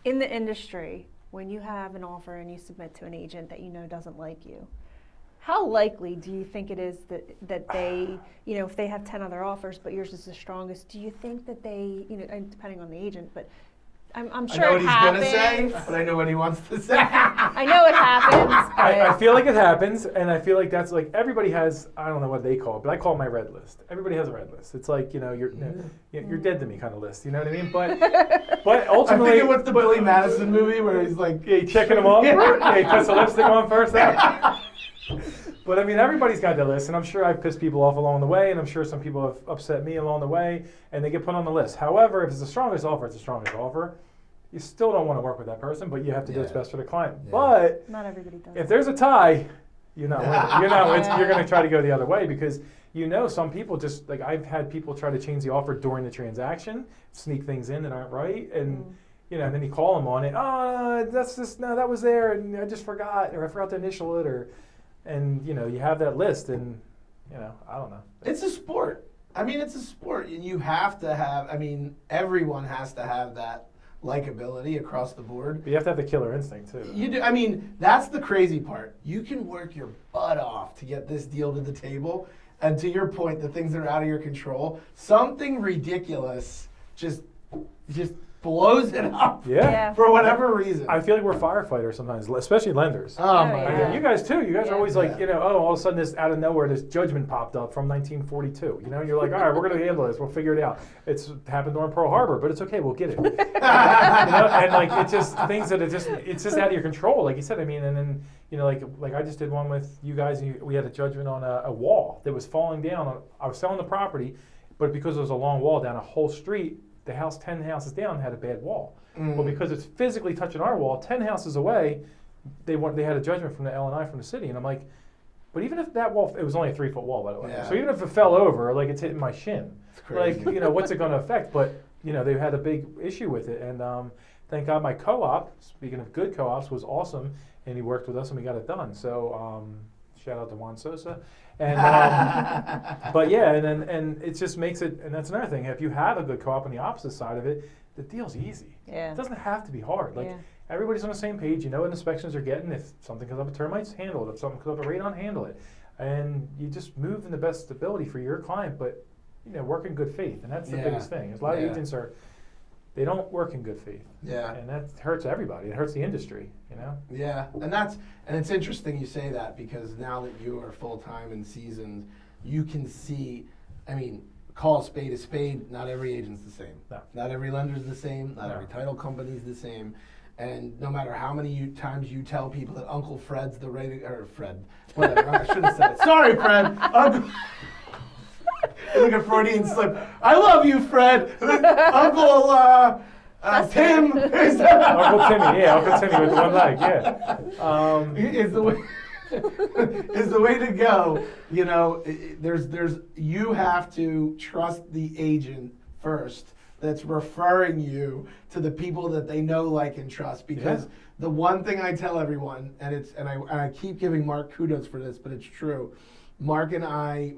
in the industry, when you have an offer and you submit to an agent that doesn't like you, how likely do you think it is that they, if they have 10 other offers but yours is the strongest, do you think that they, and depending on the agent, but I'm sure I know what it he's happens. gonna say, but I know what he wants to say. I know it happens. I feel like it happens, and I feel like that's like everybody has. I don't know what they call it, but I call it my red list. Everybody has a red list. It's like you're dead to me kind of list. You know what I mean? But ultimately, I'm thinking what's the Billy Madison movie where he's like, checking them off. Yeah, he puts the lipstick on first. But I mean, everybody's got that list, and I'm sure I've pissed people off along the way, and I'm sure some people have upset me along the way, and they get put on the list. However, if it's the strongest offer, it's the strongest offer. You still don't want to work with that person, but you have to do what's best for the client. Yeah. But not everybody does. If there's a tie, you're not winning. You're going to try to go the other way, because some people just like I've had people try to change the offer during the transaction, sneak things in that aren't right, and and then you call them on it. Oh, that was there, and I just forgot, or I forgot to initial it, and you have that list, and I don't know. It's a sport. I mean, it's a sport, and you have to have. I mean, everyone has to have that likability across the board. But you have to have the killer instinct too. You do. I mean, that's the crazy part. You can work your butt off to get this deal to the table, and to your point, the things that are out of your control, something ridiculous just blows it up. Yeah. For whatever reason. I feel like we're firefighters sometimes, especially lenders. Oh my God. You guys too. You guys are always like, all of a sudden this out of nowhere, this judgment popped up from 1942. You're like, all right, we're going to handle this. We'll figure it out. It's happened during Pearl Harbor, but it's okay. We'll get it. And like it's just things that it's just out of your control, like you said. I mean, and then like I just did one with you guys. We had a judgment on a wall that was falling down. I was selling the property, but because it was a long wall down a whole street. The house 10 houses down had a bad wall. Well, because it's physically touching our wall, 10 houses away, they had a judgment from the L&I from the city, and I'm like, but even if that wall, it was only a 3-foot wall, by the way. Yeah. So even if it fell over, like it's hitting my shin, like what's it going to affect? But they had a big issue with it, and thank God my co-op, speaking of good co-ops, was awesome, and he worked with us and we got it done. So shout out to Juan Sosa. And but yeah, and it just makes it, and that's another thing. If you have a good co-op on the opposite side of it, the deal's easy. Yeah. It doesn't have to be hard. Like everybody's on the same page. You know what inspections are getting. If something comes up with termites, handle it. If something comes up with radon, handle it. And you just move in the best ability for your client, but work in good faith, and that's the biggest thing. A lot of agents are they don't work in good faith. Yeah. And that hurts everybody. It hurts the industry, Yeah, and it's interesting you say that, because now that you are full-time and seasoned, you can see, I mean, call a spade, not every agent's the same. No. Not every lender's the same, not every title company's the same. And no matter how many times you tell people that Uncle Fred's the right, or Fred, whatever, I shouldn't have said it. Sorry, Fred. Uncle, look at Freudian slip. I love you, Fred. Uncle Tim. Uncle Timmy, Uncle Timmy with the one leg, yeah. Is the way is the way to go. You know, there's you have to trust the agent first that's referring you to the people that they know, like, and trust. Because the one thing I tell everyone, and I keep giving Mark kudos for this, but it's true. Mark and I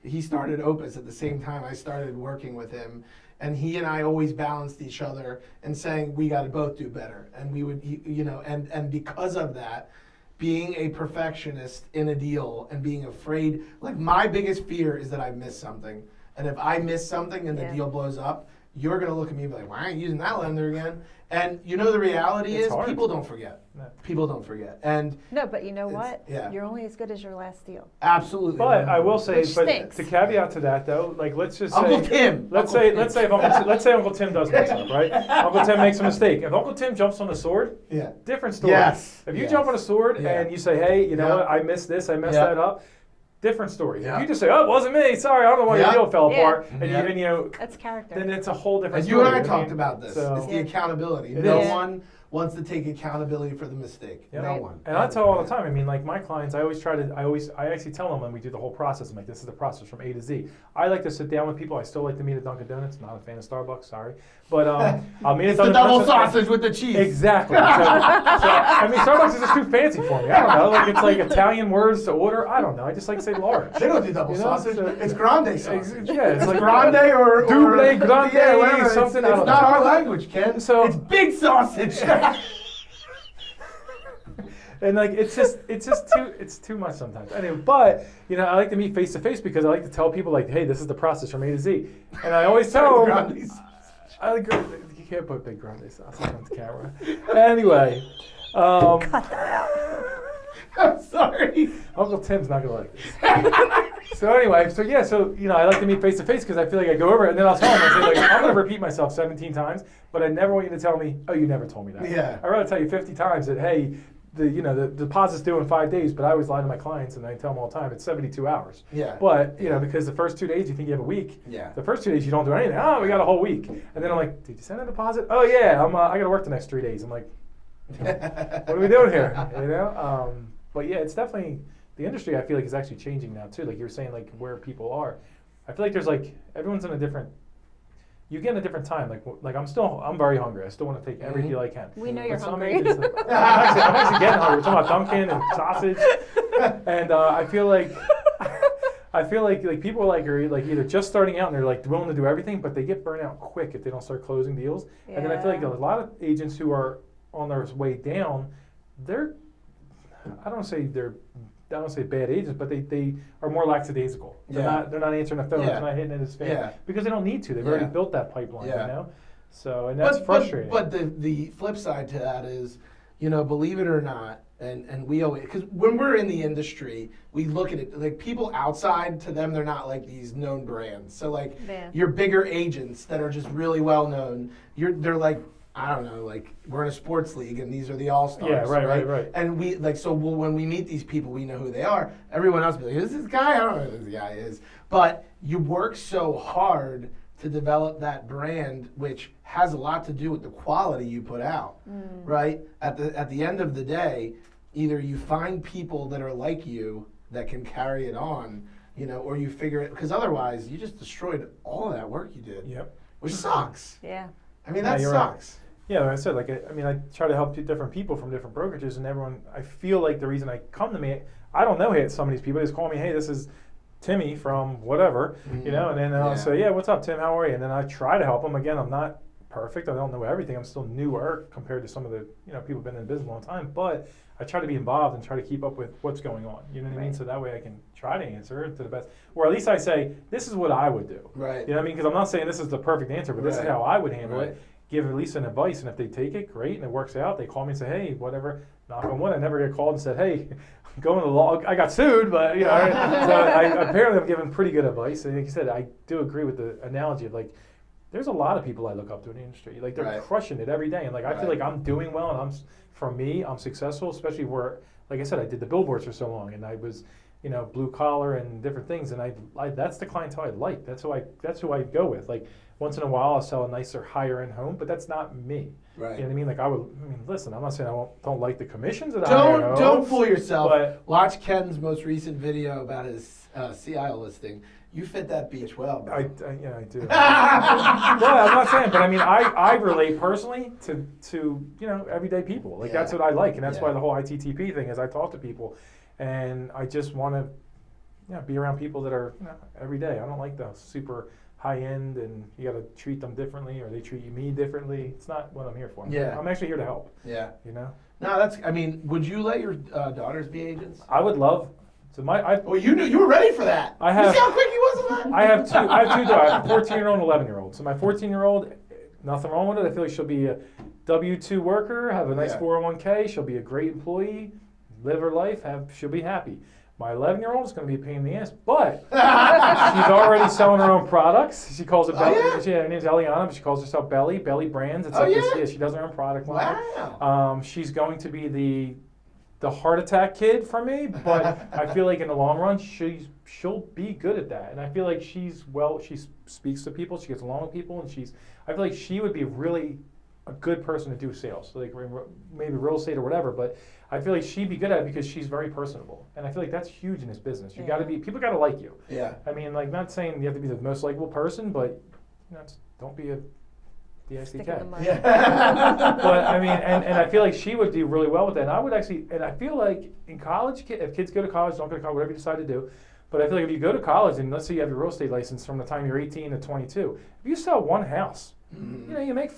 he started Opus at the same time I started working with him. And he and I always balanced each other and saying, we got to both do better. And we would, and because of that, being a perfectionist in a deal and being afraid, like, my biggest fear is that I miss something. And if I miss something and the deal blows up, you're going to look at me and be like, why aren't you using that lender again? And the reality is hard. people don't forget. No. People don't forget. And No, but you know what? yeah. You're only as good as your last deal. absolutely. But I will say, Which stinks. to caveat to that though, like, let's just Uncle say, Tim. let's say Uncle Tim does mess up, right? Uncle Tim makes a mistake. If Uncle Tim jumps on the sword, Yeah. different story. Yes. If you Yes. jump on a sword Yeah. and you say, hey, you know Yeah. what, I missed this, I messed Yeah. that up, different story. Yeah. If you just say, oh, it wasn't me, sorry, I don't know why Yeah. your deal fell Yeah. apart, Yeah. and you That's character. then it's a whole different And story. you and I mean? talked about this. So- It's the accountability. It No is. one wants to take accountability for the mistake. Yeah. No Right. one. And I tell all the time, I mean, like, my clients, I actually tell them when we do the whole process, I'm like, this is the process from A to Z. I like to sit down with people. I still like to meet at Dunkin' Donuts. Not a fan of Starbucks, sorry. But I'll meet at It's the Dunkin' double Donuts. sausage with the cheese. Exactly. So, I mean, Starbucks is just too fancy for me. I don't know. Like, it's like Italian words to order. I don't know. I just like to say large. They don't do double You know, sausage. so- It's grande sausage. Yeah, it's like Grande or Double, grande, yeah, whatever. something, It's I don't not know. our language, Ken. So- it's big sausage. And like it's too much sometimes. Anyway, but I like to meet face to face because I like to tell people, like, hey, this is the process from A to Z. And I always tell them, Grande sausage. I like, you can't put big grande sausage on the camera. Anyway, I'm sorry. Uncle Tim's not gonna like this. So anyway, I like to meet face to face because I feel like I go over it and then I'll tell them, I say, like, I'm gonna repeat myself 17 times, but I never want you to tell me, oh, you never told me that. Yeah. I'd rather tell you 50 times that, hey, the deposit's due in 5 days, but I always lie to my clients and I tell them all the time it's 72 hours. Yeah. But because the first 2 days you think you have a week. Yeah. The first 2 days you don't do anything. Oh, we got a whole week. And then I'm like, did you send a deposit? Oh yeah, I got to work the next 3 days. I'm like, what are we doing here? But yeah, it's definitely the industry. I feel like is actually changing now too. Like you were saying, like where people are. I feel like there's like everyone's in a different. You get in a different time. Like I'm very hungry. I still want to take every deal I can. We know But you're some hungry. agents, I'm actually getting hungry. We're talking about Dunkin' and sausage, and I feel like people are like either just starting out and they're like willing to do everything, but they get burnt out quick if they don't start closing deals. And then I feel like a Yeah. lot of agents who are on their way down, I don't say bad agents, but they are more lackadaisical. Yeah. They're not answering the phone. Yeah. They're not hitting it as fast Yeah. because they don't need to. They've already Yeah. built that pipeline, Yeah. So and that's frustrating. But the flip side to that is, believe it or not, and we always, because when we're in the industry, we look at it like people outside, to them they're not like these known brands. So like Yeah. your bigger agents that are just really well known, they're like, I don't know, like we're in a sports league and these are the all-stars. Yeah, right. And we when we meet these people, we know who they are. Everyone else will be like, is this guy? I don't know who this guy is. But you work so hard to develop that brand, which has a lot to do with the quality you put out, right? At the end of the day, either you find people that are like you that can carry it on, or you figure it, because otherwise you just destroyed all of that work you did. Yep. Which sucks. Yeah. I mean, that you're right. sucks. Yeah, like I said, I try to help different people from different brokerages, and everyone. I feel like the reason I come to me, I don't know some of these people. They just call me, hey, this is Timmy from whatever, and then I'll say, yeah, what's up, Tim? How are you? And then I try to help them. Again, I'm not perfect. I don't know everything. I'm still newer compared to some of the people who've been in the business a long time. But I try to be involved and try to keep up with what's going on. You know what I mean? So that way I can try to answer it to the best, or at least I say, this is what I would do. Right. You know what I mean? Because I'm not saying this is the perfect answer, but this is Right. how I would handle Right. it. give at least an advice, and if they take it, great, and it works out, they call me and say, hey, whatever, knock on wood, I never get called and said, hey, I'm going to law, I got sued, but, you know, so apparently I'm giving pretty good advice, and like you said, I do agree with the analogy of, like, there's a lot of people I look up to in the industry, like, they're crushing it every day, and, like, I feel like I'm doing well, and for me, I'm successful, especially where, like I said, I did the billboards for so long, and I was, you know, blue collar and different things, and I that's the clientele I like. That's who I go with. Like, once in a while I'll sell a nicer, higher end home, but that's not me. Right. You know what I mean? Listen, I'm not saying I don't like the commissions at higher homes. Don't fool yourself. But watch Ken's most recent video about his CI listing. You fit that beach well, bro. I do. Well, I'm not saying, but I mean, I relate personally to you know, everyday people. Like, that's what I like, and that's why the whole ITTP thing is I talk to people, and I just want to be around people that are, you know, every day. I don't like the super high end, and you got to treat them differently, or they treat me differently. It's not what I'm here for. Yeah. I'm actually here to help. Yeah. You know. No, I mean, would you let your daughters be agents? I would love. So well, you were ready for that. I have. You see how quick he was on that? I have two daughters. I have a 14-year-old and 11-year-old. So my 14-year-old, nothing wrong with it. I feel like she'll be a W-2 worker, have a nice 401k. She'll be a great employee, live her life. She'll be happy. My 11-year-old is going to be a pain in the ass, but she's already selling her own products. She calls it Belly. Her name's Eliana, but she calls herself Belly Brands. It's this. She does her own product line. Wow. She's going to be the heart attack kid for me, but I feel like in the long run she'll be good at that, and I feel like she speaks to people, she gets along with people, and I feel like she would be really a good person to do sales, so like maybe real estate or whatever, but I feel like she'd be good at it because she's very personable, and I feel like that's huge in this business. People got to like you. Yeah. I mean, like, not saying you have to be the most likable person, but you know, don't be a DSDK. Yeah. But I mean, and I feel like she would do really well with that. And I would actually, and I feel like in college, if kids go to college, don't go to college, whatever you decide to do. But I feel like if you go to college, and let's say you have your real estate license from the time you're 18 to 22, if you sell one house, you know, you make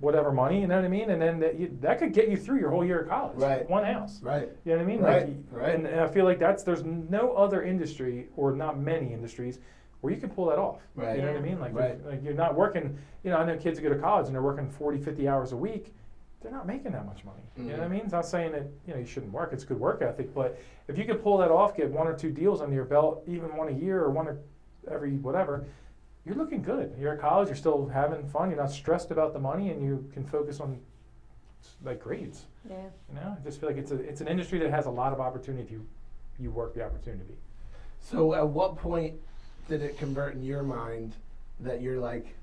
whatever money, you know what I mean? And then that could get you through your whole year of college. Right. One house. Right. You know what I mean? Right. And I feel like there's no other industry, or not many industries, where you can pull that off. Right. You know what I mean? Like you're not working, you know, I know kids who go to college and they're working 40, 50 hours a week. They're not making that much money. You know what I mean? It's not saying that, you know, you shouldn't work. It's good work ethic. But if you can pull that off, get 1 or 2 deals under your belt, even one a year or one every whatever, you're looking good. You're at college, you're still having fun, you're not stressed about the money, and you can focus on, like, grades. Yeah. You know? I just feel like it's an industry that has a lot of opportunity if you work the opportunity. So at what point did it convert in your mind that you're like,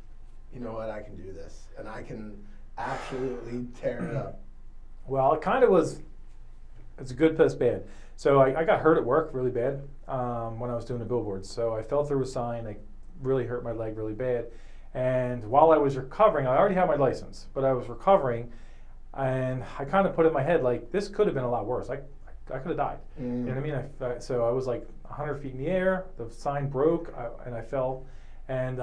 you know what, I can do this, and I can absolutely tear it up? Well, it kind of was, it's good plus bad. So I got hurt at work really bad when I was doing the billboards. So I fell through a sign, I really hurt my leg really bad. And while I was recovering, I already had my license, but I was recovering, and I kind of put in my head, like, this could have been a lot worse. I could have died. You know what I mean? So I was like 100 feet in the air, the sign broke, and I fell. And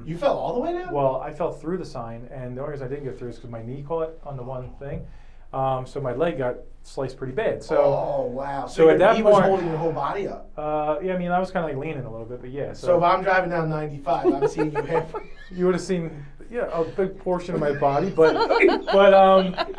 you fell all the way down? Well, I fell through the sign, and the only reason I didn't go through is because my knee caught on the one thing. So my leg got sliced pretty bad. So, oh, wow. So at that knee point, was holding your whole body up. Yeah, I mean, I was kind of like leaning a little bit, but yeah. So if I'm driving down 95, I'm seeing you halfway. You would have seen, a big portion of my body, but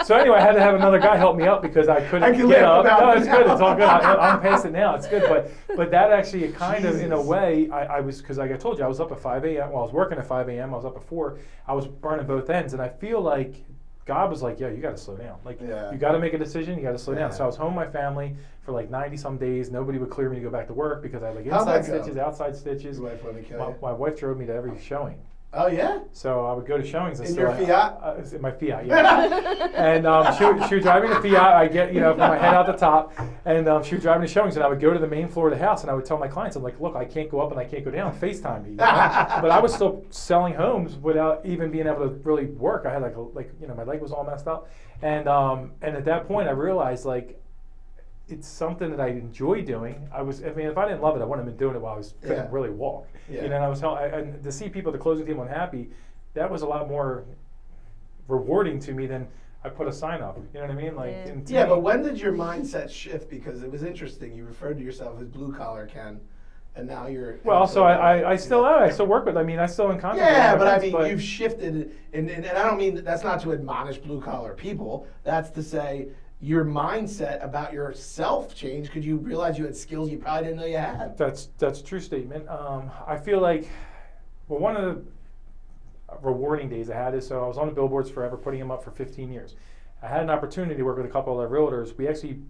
so anyway, I had to have another guy help me up because I couldn't get up. No, it's good. It's all good. I'm past it now. It's good. But that actually kind of, in a way, I was, because like I told you, I was up at 5 a.m. Well, I was working at 5 a.m. I was up at 4. I was burning both ends, and I feel like God was like, you got to slow down. Like, you got to make a decision. You got to slow down. So I was home with my family for like 90-some days. Nobody would clear me to go back to work because I had like inside stitches, outside stitches. Your wife let me kill you? My wife drove me to every showing. Oh, yeah? So I would go to showings. And in your Fiat? In my Fiat, yeah. And she would drive me to Fiat. I get, put my head out the top. And she would drive me to showings. And I would go to the main floor of the house. And I would tell my clients, I'm like, look, I can't go up and I can't go down. FaceTime me. But I was still selling homes without even being able to really work. I had my leg was all messed up. And at that point, I realized, like, it's something that I enjoy doing. If I didn't love it, I wouldn't have been doing it while I couldn't really walk. Yeah. And I was and to see people at the closing table unhappy, that was a lot more rewarding to me than I put a sign up. You know what I mean? Like, but when did your mindset shift? Because it was interesting. You referred to yourself as blue collar Ken, and now you're. Well, so I still am. I still work with. I mean, I still in contact. Yeah, with but I friends, mean, you've shifted, and I don't mean that's not to admonish blue collar people. That's to say your mindset about yourself changed because you realized you had skills you probably didn't know you had. That's a true statement. I feel like, well, one of the rewarding days I had is, so I was on the billboards forever, putting them up for 15 years. I had an opportunity to work with a couple of realtors. We actually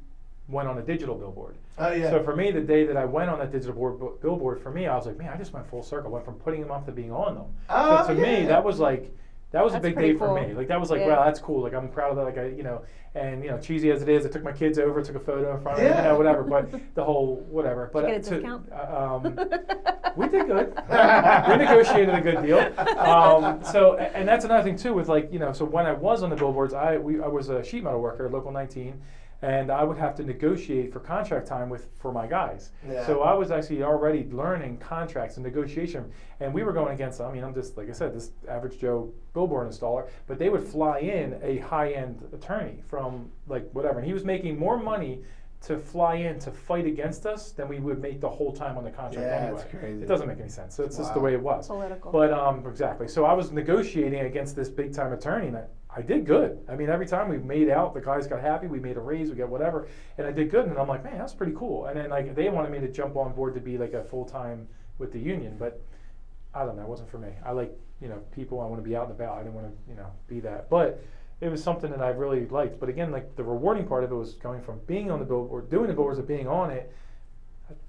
went on a digital billboard. Oh yeah. So for me, the day that I went on that digital billboard, for me, I was like, man, I just went full circle. Went from putting them up to being on them. Oh, so to me, that was a That's big pretty day for cool. me. Like that was like, Yeah. wow, that's cool. Like I'm proud of that. Like and cheesy as it is, I took my kids over, took a photo in front of Yeah. them, whatever. But the whole whatever. But Did you get a discount? we did good. We negotiated a good deal. So and that's another thing too with so when I was on the billboards, I was a sheet metal worker, local 19. And I would have to negotiate for contract time for my guys. Yeah. So I was actually already learning contracts and negotiation. And we were going against, I'm just, like I said, this average Joe billboard installer, but they would fly in a high-end attorney from whatever. And he was making more money to fly in to fight against us than we would make the whole time on the contract anyway. That's crazy. It doesn't make any sense. So it's just the Wow. way it was. Political. But exactly. So I was negotiating against this big-time attorney, and I did good. I mean, every time we made out, the guys got happy. We made a raise, we got whatever, and I did good. And I'm like, man, that's pretty cool. And then they wanted me to jump on board to be like a full-time with the union, but I don't know, it wasn't for me. I like people. I want to be out and about. I didn't want to be that, but it was something that I really liked. But again, like the rewarding part of it was going from being on the billboard, doing the billboards, to being on it.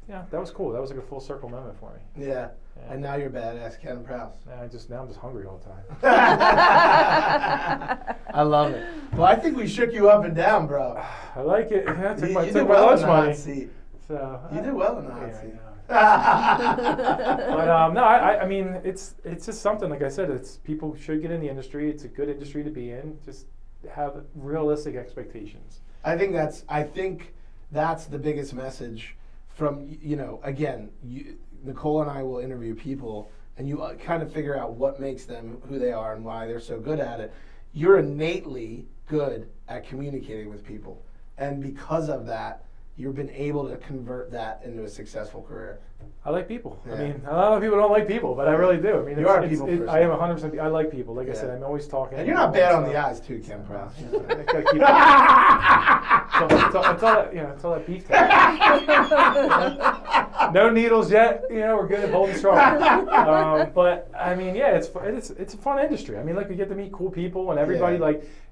Yeah, that was cool. That was like a full circle moment for me. Yeah. Yeah. And now you're badass Ken Prause. And now I'm just hungry all the time. I love it. Well, I think we shook you up and down, bro. I like it. Yeah, You took did my well in lunch the hot money. seat. So You did well in the hot yeah, seat. But no, I mean, it's just something. Like I said, it's people should get in the industry. It's a good industry to be in. Just have realistic expectations. I think that's the biggest message from again, Nicole and I will interview people, and you kind of figure out what makes them who they are and why they're so good at it. You're innately good at communicating with people, and because of that, you've been able to convert that into a successful career. I like people. Yeah. I mean, a lot of people don't like people, but I really do. I mean, You are a people person. I am 100%. I like people. Like I Yeah. said, I'm always talking. And you're not bad on the eyes too, Ken Prause. I gotta keep it's all that beef talk. No needles yet. We're good at holding strong. But I mean, yeah, it's a fun industry. I mean, we get to meet cool people, and everybody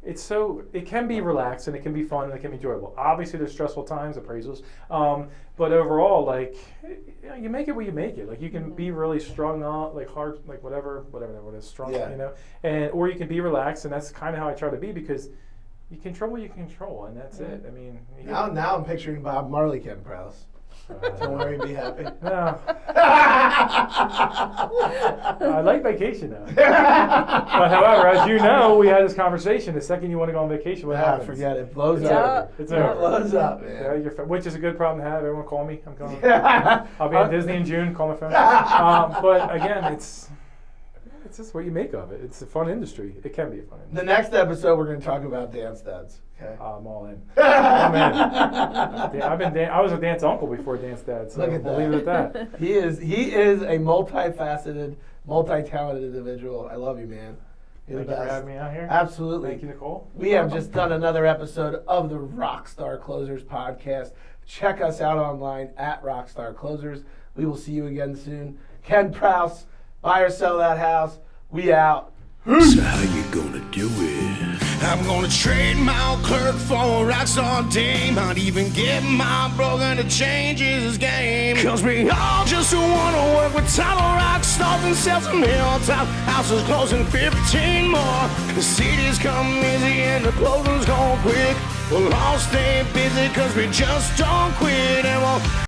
it can be relaxed and it can be fun and it can be enjoyable. Obviously, there's stressful times, appraisals. But overall, you make it where you make it. You can be really strung on, hard, whatever that is, strung, Yeah. or you can be relaxed, and that's kind of how I try to be, because you control what you control, and that's it. I mean, Now I'm picturing Bob Marley, Ken Prause. Don't worry, be happy. No. I like vacation though. But however, as you know, we had this conversation. The second you want to go on vacation, what happens? Forget it. Blows It's up. up. It's It over. blows up, Yeah, man. which is a good problem to have. Everyone call me. I'm going. Yeah. I'll be in Disney in June. Call my phone. But again, it's just what you make of it. It's a fun industry. It can be a fun industry. The next episode, we're going to talk about dance dads. Okay. I'm all in. I'm in. I was a dance uncle before dance dad. So Look at we'll that. leave it at that. He is a multifaceted, multi-talented individual. I love you, man. You're Thank the you for best. having me out here. Absolutely. Thank you, Nicole. We have just done another episode of the Rockstar Closers podcast. Check us out online at Rockstar Closers. We will see you again soon. Ken Prause, buy or sell that house. We out. So how you gonna do it? I'm gonna trade my clerk for a rockstar dame. I'd even get my brother to change his game. Cause we all just wanna work with title rock stars and sell some hilltop houses closing 15 more. The cities come easy and the closings go quick. We'll all stay busy cause we just don't quit, and we'll